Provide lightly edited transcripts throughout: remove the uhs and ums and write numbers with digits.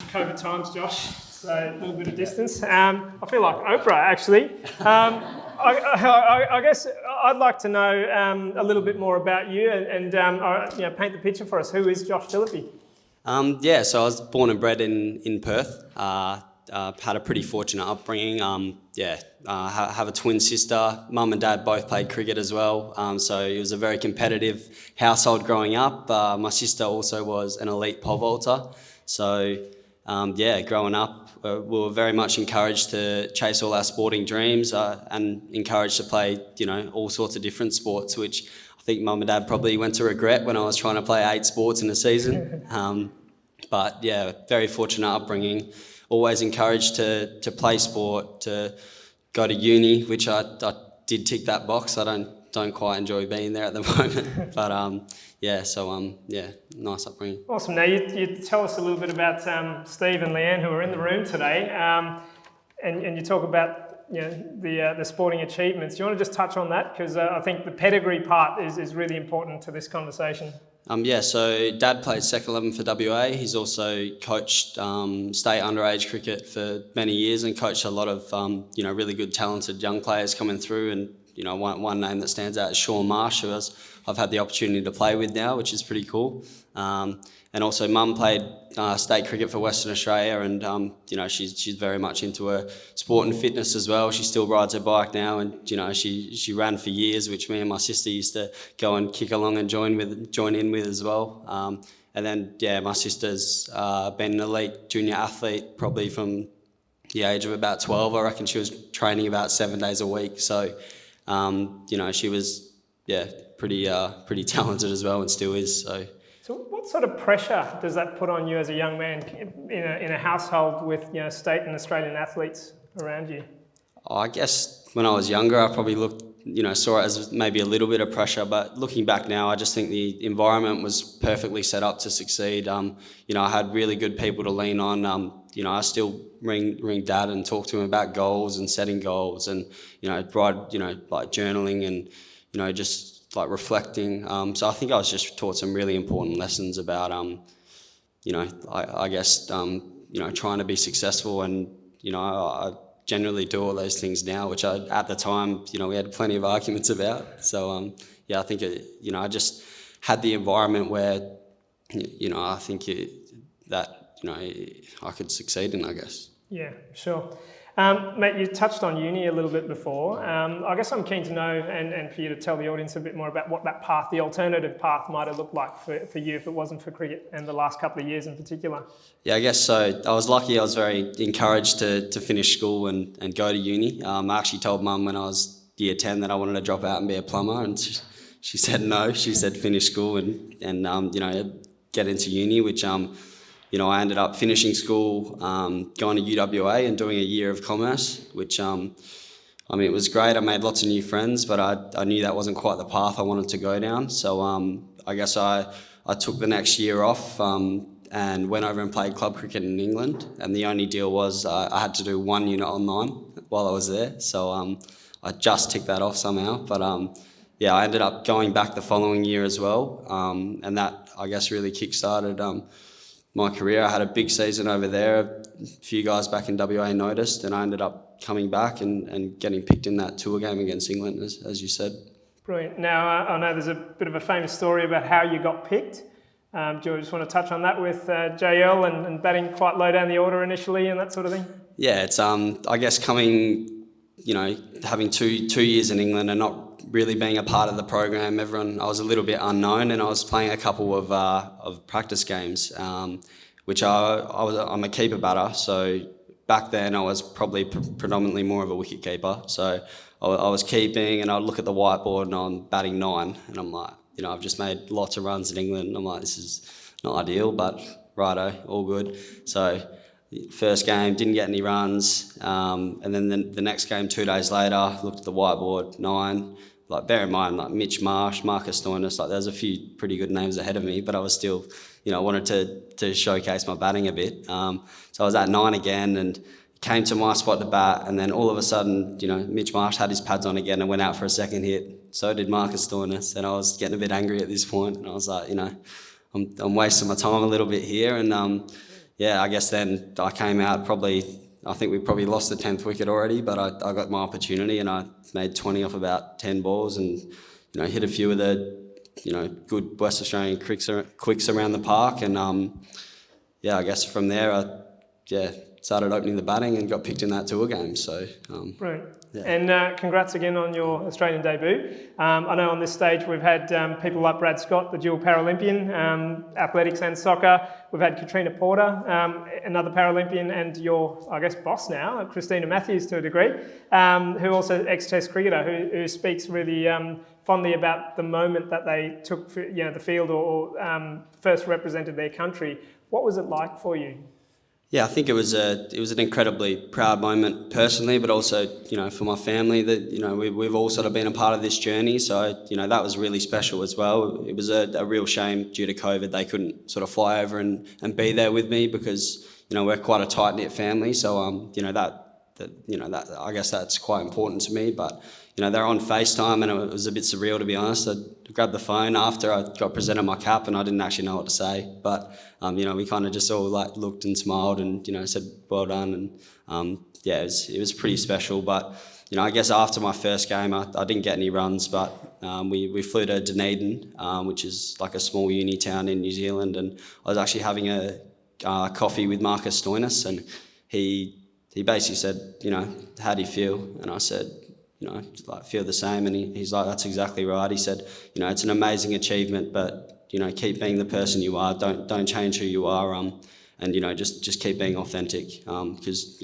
COVID times, Josh, so a little bit of distance. I feel like Oprah, actually. I guess I'd like to know a little bit more about you and paint the picture for us. Who is Josh Philippe? So I was born and bred in Perth. Had a pretty fortunate upbringing. Have a twin sister. Mum and dad both played cricket as well. So it was a very competitive household growing up. My sister also was an elite pole vaulter. So growing up, we were very much encouraged to chase all our sporting dreams and encouraged to play, all sorts of different sports, which I think mum and dad probably went to regret when I was trying to play 8 sports in a season. Very fortunate upbringing. Always encouraged to play sport, to go to uni, which I did tick that box. I don't quite enjoy being there at the moment, but nice upbringing. Awesome. Now you tell us a little bit about Steve and Leanne, who are in the room today, and you talk about the sporting achievements. Do you want to just touch on that? Because I think the pedigree part is really important to this conversation. So Dad played second 11 for WA. He's also coached state underage cricket for many years and coached a lot of really good, talented young players coming through. And one name that stands out is Sean Marsh, who I've had the opportunity to play with now, which is pretty cool. And also Mum played state cricket for Western Australia, and she's very much into her sport and fitness as well. She still rides her bike now, and she ran for years, which me and my sister used to go and kick along and join in with as well. And then my sister's been an elite junior athlete probably from the age of about 12. I reckon she was training about 7 days a week. So she was pretty talented as well, and still is. So what sort of pressure does that put on you as a young man in a household with state and Australian athletes around you? I guess when I was younger, I probably saw it as maybe a little bit of pressure, but looking back now, I just think the environment was perfectly set up to succeed. I had really good people to lean on. I still ring Dad and talk to him about goals and setting goals, and write like journaling and just like reflecting. So I think I was just taught some really important lessons about trying to be successful, and I generally do all those things now, which at the time we had plenty of arguments about. So I think I just had the environment where I think I could succeed in, I guess. Yeah, sure. Mate, you touched on uni a little bit before. I guess I'm keen to know and for you to tell the audience a bit more about what that path, the alternative path, might have looked like for you if it wasn't for cricket, and the last couple of years in particular. Yeah, I guess so. I was lucky. I was very encouraged to finish school and go to uni. I actually told Mum when I was year 10 that I wanted to drop out and be a plumber, and she said no. She said finish school and get into uni, which I ended up finishing school, going to UWA and doing a year of commerce, which, it was great. I made lots of new friends, but I knew that wasn't quite the path I wanted to go down. So I guess I took the next year off and went over and played club cricket in England. And the only deal was I had to do 1 unit online while I was there. So I just ticked that off somehow. But I ended up going back the following year as well. And that, I guess, really kick-started my career. I had a big season over there. A few guys back in WA noticed, and I ended up coming back and getting picked in that tour game against England, as you said. Brilliant. Now, I know there's a bit of a famous story about how you got picked. Do you just want to touch on that with JL and batting quite low down the order initially and that sort of thing? Yeah, it's I guess coming, having two years in England and not really being a part of the program, I was a little bit unknown, and I was playing a couple of practice games, which I'm a keeper batter. So back then I was probably predominantly more of a wicket keeper. So I was keeping, and I'd look at the whiteboard and I'm batting 9, and I'm like, I've just made lots of runs in England. I'm like, this is not ideal, but righto, all good. So first game, didn't get any runs, and then the next game 2 days later, looked at the whiteboard, 9. Like, bear in mind, like Mitch Marsh, Marcus Stoinis, like there's a few pretty good names ahead of me, but I was still, wanted to showcase my batting a bit. So I was at 9 again, and came to my spot to bat, and then all of a sudden, Mitch Marsh had his pads on again and went out for a second hit. So did Marcus Stoinis, and I was getting a bit angry at this point, and I was like, I'm wasting my time a little bit here, and yeah, I guess then I came out I think we probably lost the 10th wicket already, but I got my opportunity and I made 20 off about 10 balls and, hit a few of the, good West Australian quicks around the park. And, I guess from there, started opening the batting and got picked in that tour game. So, Brilliant. Yeah. And congrats again on your Australian debut. I know on this stage we've had people like Brad Scott, the dual Paralympian, athletics and soccer. We've had Katrina Porter, another Paralympian, and your, I guess, boss now, Christina Matthews to a degree, who also ex-Test cricketer, who speaks really fondly about the moment that they took the field or first represented their country. What was it like for you? Yeah, I think it was an incredibly proud moment personally, but also for my family that we've all sort of been a part of this journey. So that was really special as well. It was a real shame due to COVID they couldn't sort of fly over and be there with me because we're quite a tight knit family. So that I guess that's quite important to me. But they're on FaceTime and it was a bit surreal, to be honest. I grabbed the phone after I got presented my cap and I didn't actually know what to say. But we kind of just all looked and smiled and said well done. And it was pretty special. But I guess after my first game I didn't get any runs, but we flew to Dunedin, which is like a small uni town in New Zealand, and I was actually having a coffee with Marcus Stoinis, and he basically said, how do you feel? And I said, feel the same. And he's like, that's exactly right. He said, it's an amazing achievement, but keep being the person you are. Don't change who you are. And just keep being authentic. Because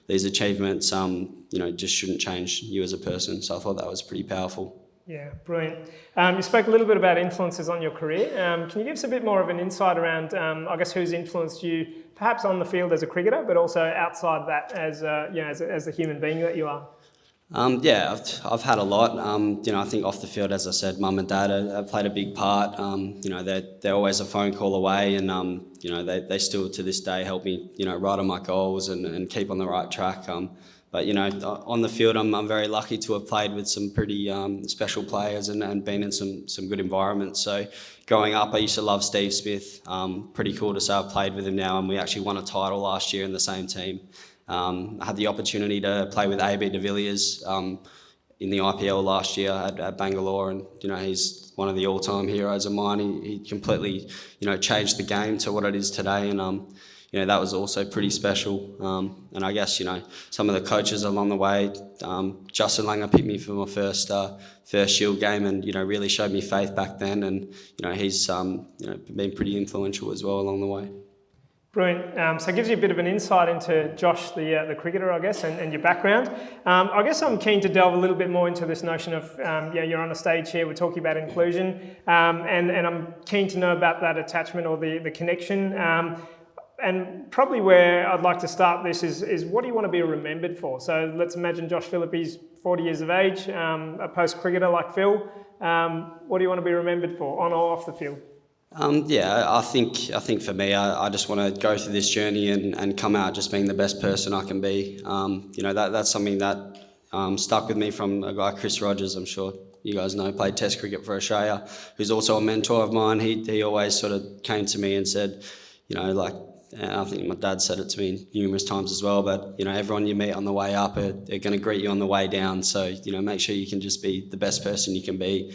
these achievements, just shouldn't change you as a person. So I thought that was pretty powerful. Yeah, brilliant. You spoke a little bit about influences on your career. Can you give us a bit more of an insight around, I guess, who's influenced you, perhaps on the field as a cricketer, but also outside that as the human being that you are? I've had a lot. I think off the field, as I said, mum and dad have played a big part. They're always a phone call away, and they still to this day help me, write on my goals and keep on the right track. But on the field, I'm very lucky to have played with some pretty special players and been in some good environments. So growing up, I used to love Steve Smith. Pretty cool to say I've played with him now, and we actually won a title last year in the same team. I had the opportunity to play with AB de Villiers in the IPL last year at Bangalore, and he's one of the all-time heroes of mine. He completely changed the game to what it is today, and that was also pretty special. And I guess some of the coaches along the way, Justin Langer picked me for my first Shield game, and really showed me faith back then, and he's been pretty influential as well along the way. Brilliant. So it gives you a bit of an insight into Josh, the cricketer, I guess, and your background. I guess I'm keen to delve a little bit more into this notion of, you're on a stage here, we're talking about inclusion, and I'm keen to know about that attachment or the connection. And probably where I'd like to start this is what do you want to be remembered for? So let's imagine Josh Philippe is 40 years of age, a post-cricketer like Phil. What do you want to be remembered for, on or off the field? I think for me, I just want to go through this journey and come out just being the best person I can be. That's something that stuck with me from a guy, Chris Rogers, I'm sure you guys know, played Test cricket for Australia, who's also a mentor of mine. He always sort of came to me and said, and I think my dad said it to me numerous times as well, but everyone you meet on the way up are going to greet you on the way down. So make sure you can just be the best person you can be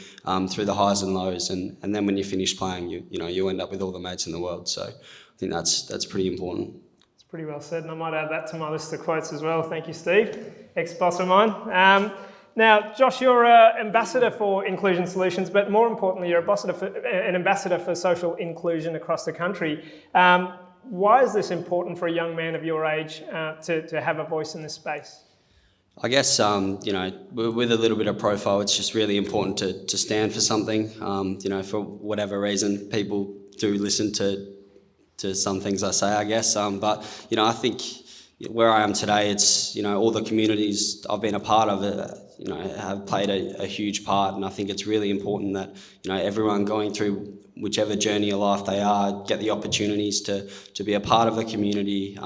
through the highs and lows, and then when you finish playing, you end up with all the mates in the world. So I think that's pretty important. It's pretty well said, and I might add that to my list of quotes as well. Thank you, Steve, ex-boss of mine. Now, Josh, you're an ambassador for Inclusion Solutions, but more importantly, you're an ambassador for social inclusion across the country. Why is this important for a young man of your age to have a voice in this space? I guess, with a little bit of profile, it's just really important to stand for something. For whatever reason, people do listen to some things I say, I guess. But I think where I am today, it's, all the communities I've been a part of, have played a huge part. And I think it's really important that, everyone going through whichever journey of life they are, get the opportunities to be a part of a community,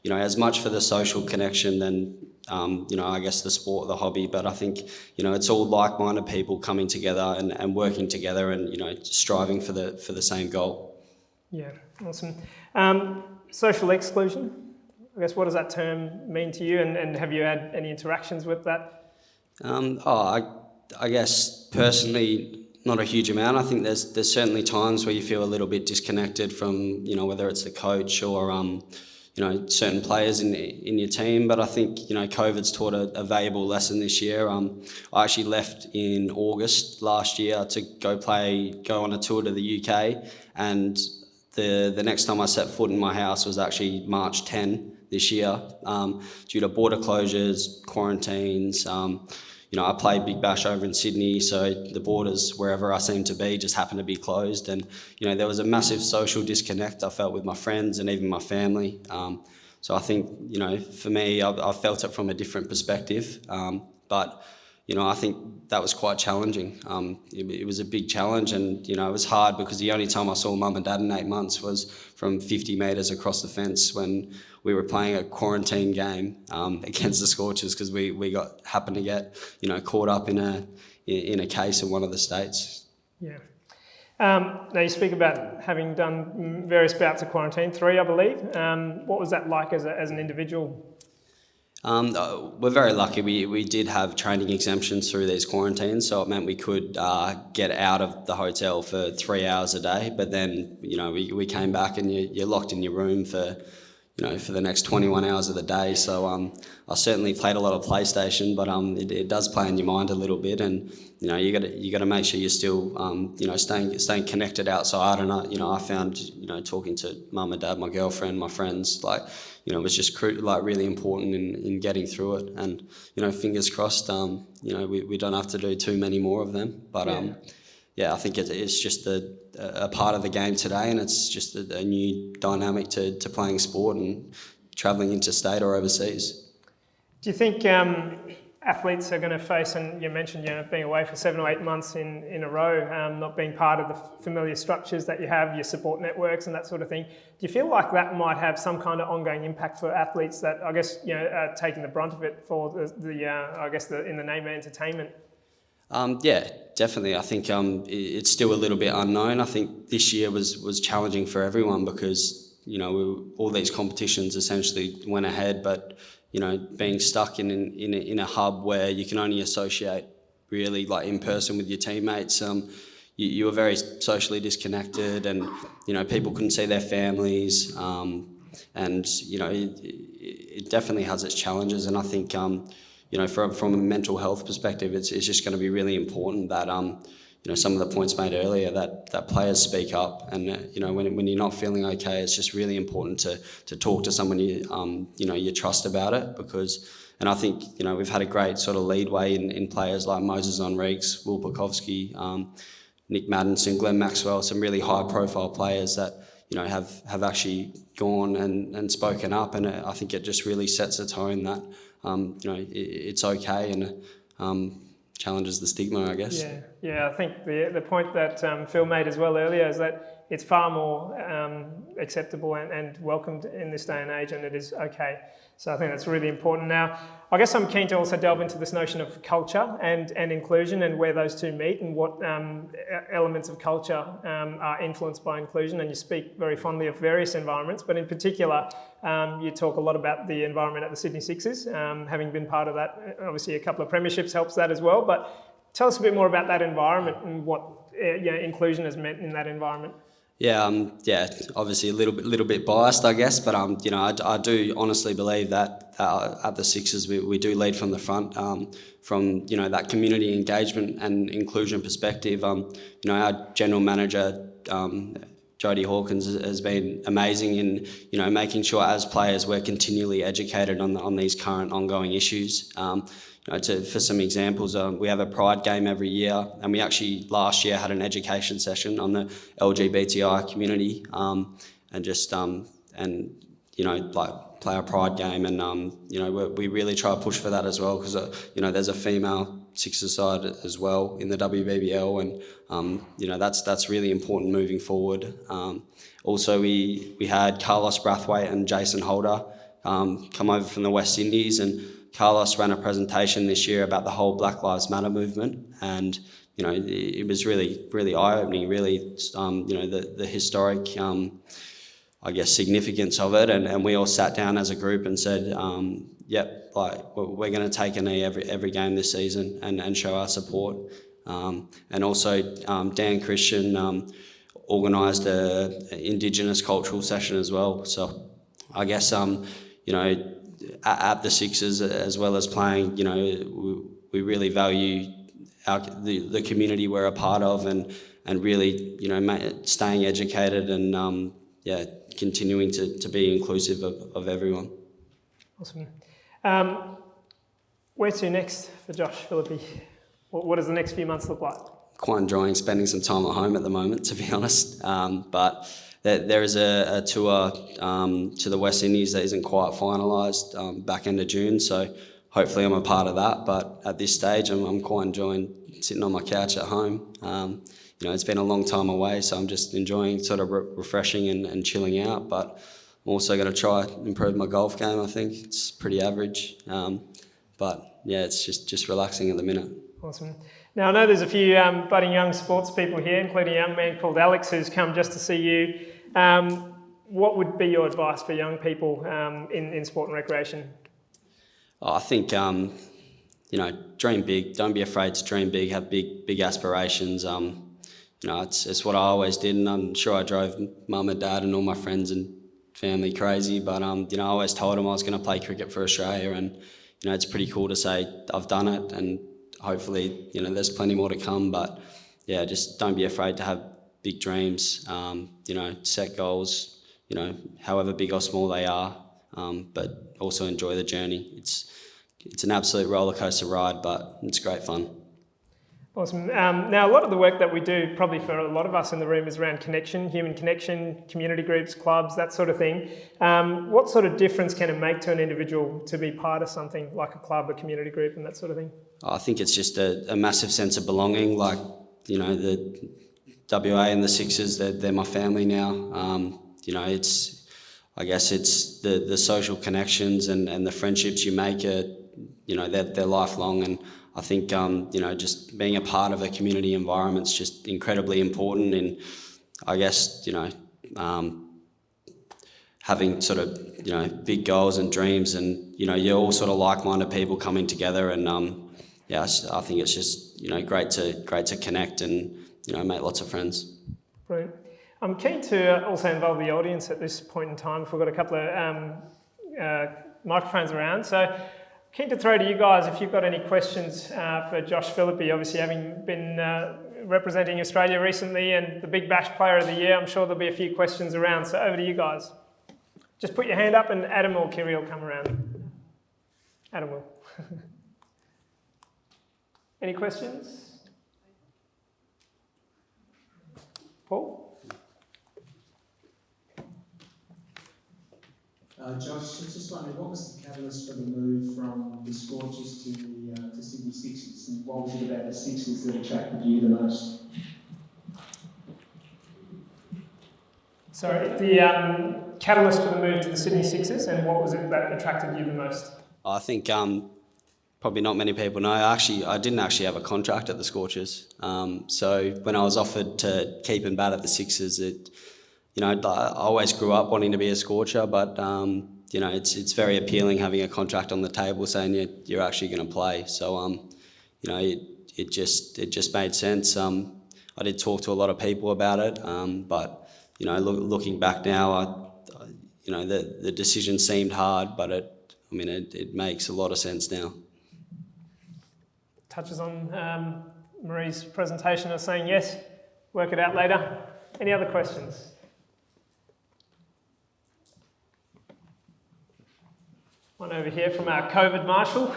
as much for the social connection than, I guess the sport, the hobby. But I think, it's all like-minded people coming together and working together and, striving for the same goal. Yeah, awesome. social exclusion. I guess what does that term mean to you, and have you had any interactions with that? I guess personally, not a huge amount. I think there's certainly times where you feel a little bit disconnected from, whether it's the coach or certain players in your team. But I think COVID's taught a valuable lesson this year. I actually left in August last year to go on a tour to the UK, and the next time I set foot in my house was actually March 10 this year, due to border closures, quarantines. I play Big Bash over in Sydney, so the borders wherever I seem to be just happen to be closed, and there was a massive social disconnect I felt with my friends and even my family. So I think for me, I felt it from a different perspective, but I think that was quite challenging. It was a big challenge, and it was hard because the only time I saw mum and dad in 8 months was from 50 metres across the fence when we were playing a quarantine game against the Scorchers, because we happened to get caught up in a case in one of the states. Yeah. Now you speak about having done various bouts of quarantine, 3 I believe. What was that like as an individual? We're very lucky. We did have training exemptions through these quarantines, so it meant we could get out of the hotel for 3 hours a day. But then, we came back and you're locked in your room for the next 21 hours of the day. So I certainly played a lot of PlayStation, but it does play in your mind a little bit, and you got to make sure you're still staying connected outside. And I found talking to mum and dad, my girlfriend, my friends, it was just really important in getting through it. And fingers crossed, we don't have to do too many more of them. But I think it's just a part of the game today, and it's just a new dynamic to playing sport and travelling interstate or overseas. Do you think athletes are going to face, and you mentioned being away for 7 or 8 months in a row, not being part of the familiar structures that you have, your support networks and that sort of thing. Do you feel like that might have some kind of ongoing impact for athletes that I guess are taking the brunt of it for the in the name of entertainment? Yeah, definitely. I think it's still a little bit unknown. I think this year was challenging for everyone because all these competitions essentially went ahead, but being stuck in a hub where you can only associate really in person with your teammates, you were very socially disconnected, and people couldn't see their families, and it definitely has its challenges. And I think from a mental health perspective, it's just going to be really important that some of the points made earlier, that players speak up, and when you're not feeling okay, it's just really important to talk to someone you trust about it, and I think we've had a great sort of leadway in players like Moses Enriques, Will Pukowski, Nick Maddinson, Glenn Maxwell, some really high profile players that have actually gone and spoken up, and I think it just really sets a tone that it's okay, and challenges the stigma, I guess. Yeah. I think the point that Phil made as well earlier is that it's far more acceptable and welcomed in this day and age, and it is okay. So I think that's really important. Now, I guess I'm keen to also delve into this notion of culture and inclusion, and where those two meet, and what elements of culture are influenced by inclusion. And you speak very fondly of various environments, but in particular, you talk a lot about the environment at the Sydney Sixers, having been part of that. Obviously, a couple of premierships helps that as well. But tell us a bit more about that environment and what inclusion has meant in that environment. Yeah, obviously a little bit biased, I guess, but I do honestly believe that at the Sixers we do lead from the front, from that community engagement and inclusion perspective. Our general manager, Jody Hawkins, has been amazing in making sure as players we're continually educated on these current ongoing issues. For some examples, we have a Pride game every year, and we actually last year had an education session on the LGBTI community, and just play a Pride game, and we really try to push for that as well, because there's a female Sixers side as well in the WBBL, and that's really important moving forward. Also, we had Carlos Brathwaite and Jason Holder come over from the West Indies, and Carlos ran a presentation this year about the whole Black Lives Matter movement, and it was really, really eye-opening. Really, the historic, I guess, significance of it, and we all sat down as a group and said, yep, like we're going to take a knee every game this season and show our support. And also Dan Christian organised a Indigenous cultural session as well. So I guess you know, at the Sixers, as well as playing, you know, we really value the community we're a part of, and really, you know, staying educated and continuing to be inclusive of everyone. Awesome. Where to next for Josh Philippe? What does the next few months look like? Quite enjoying spending some time at home at the moment, to be honest. But there is a tour to the West Indies that isn't quite finalised, back end of June. So hopefully I'm a part of that. But at this stage, I'm quite enjoying sitting on my couch at home. You know, it's been a long time away, so I'm just enjoying sort of refreshing and chilling out. But I'm also going to try and improve my golf game. I think it's pretty average. But yeah, it's just relaxing at the minute. Awesome. Now, I know there's a few budding young sports people here, including a young man called Alex who's come just to see you. What would be your advice for young people in sport and recreation? I think, you know, dream big. Don't be afraid to dream big. Have big aspirations. You know, it's what I always did, and I'm sure I drove mum and dad and all my friends and family crazy. But you know, I always told them I was going to play cricket for Australia, and you know, it's pretty cool to say I've done it, and hopefully, you know, there's plenty more to come. But yeah, just don't be afraid to have big dreams. You know, set goals. You know, however big or small they are, but also enjoy the journey. It's an absolute roller coaster ride, but it's great fun. Awesome. Now, a lot of the work that we do, probably for a lot of us in the room, is around connection, human connection, community groups, clubs, that sort of thing. What sort of difference can it make to an individual to be part of something like a club, a community group, and that sort of thing? I think it's just a massive sense of belonging. Like, you know, the WA and the Sixers, they're my family now. You know, I guess it's the social connections and the friendships you make are, you know, they're lifelong. And I think, you know, just being a part of a community environment is just incredibly important. And I guess, you know, having sort of, you know, big goals and dreams, and, you know, you're all sort of like-minded people coming together. And yeah, I think it's just, you know, great to connect and, you know, make lots of friends. Brilliant. I'm keen to also involve the audience at this point in time. If we've got a couple of microphones around. So keen to throw to you guys if you've got any questions for Josh Philippe, obviously having been representing Australia recently and the Big Bash Player of the Year. I'm sure there'll be a few questions around. So over to you guys. Just put your hand up and Adam or Kiri will come around. Adam will. Any questions? Paul? Josh, I was just wondering, what was the catalyst for the move from the Scorchers to Sydney Sixers, and what was it about the Sixers that attracted you the most? Sorry, the catalyst for the move to the Sydney Sixers, and what was it that attracted you the most? I think probably not many people know. I didn't actually have a contract at the Scorchers. So when I was offered to keep and bat at the Sixers, you know, I always grew up wanting to be a Scorcher, but you know, it's very appealing having a contract on the table saying you're actually going to play. So you know, it just made sense. I did talk to a lot of people about it, but you know, looking back now, you know, the decision seemed hard, but it makes a lot of sense now. Touches on Marie's presentation of saying yes, work it out later. Any other questions? One over here from our COVID marshal.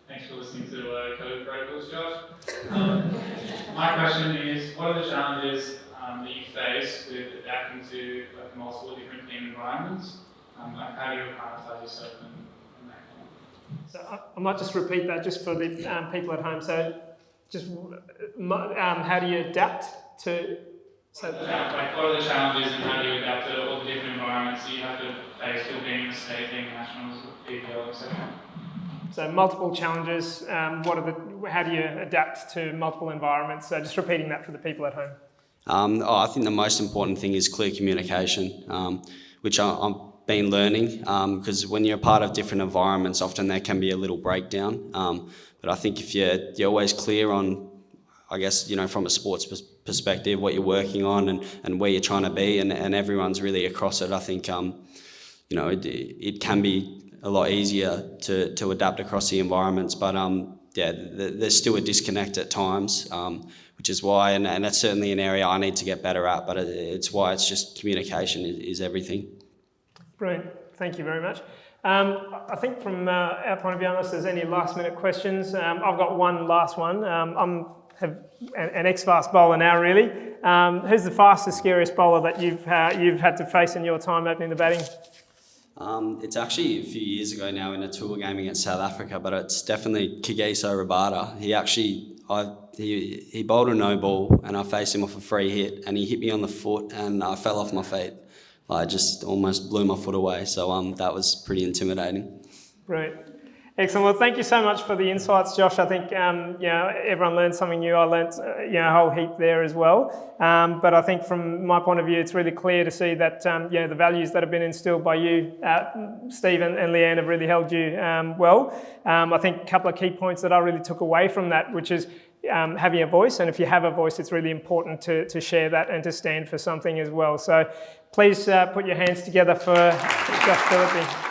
Thanks for listening to COVID protocols, Josh. My question is, what are the challenges that you face with adapting to multiple different team environments? How do you acclimatise yourself in that kind of? So I might just repeat that just for the people at home. So just how do you adapt to... So, what are the challenges and how do you adapt to all the different environments that you have to face with being in the state, being nationals, BPL, etc.? So multiple challenges. How do you adapt to multiple environments? So just repeating that for the people at home. I think the most important thing is clear communication, which I've been learning, because when you're a part of different environments, often there can be a little breakdown. But I think if you're always clear on, I guess, from a sports perspective, what you're working on and where you're trying to be, and everyone's really across it, I think, it can be a lot easier to adapt across the environments. But there's still a disconnect at times, which is why, and that's certainly an area I need to get better at, but it's why it's just communication is everything. Brilliant. Thank you very much. I think from our point of view, unless there's any last minute questions, I've got one last one. I'm an ex-fast bowler now, really. Who's the fastest, scariest bowler that you've had to face in your time opening the batting? It's actually a few years ago now in a tour game against South Africa, but it's definitely Kagiso Rabada. He bowled a no ball and I faced him off a free hit and he hit me on the foot and I fell off my feet. I just almost blew my foot away, so that was pretty intimidating. Brilliant. Excellent. Well, thank you so much for the insights, Josh. I think everyone learned something new. I learned a whole heap there as well. But I think from my point of view, it's really clear to see that the values that have been instilled by you, Steve and Leanne, have really held you well. I think a couple of key points that I really took away from that, which is having a voice, and if you have a voice, it's really important to share that and to stand for something as well. So please put your hands together for Josh Philippe.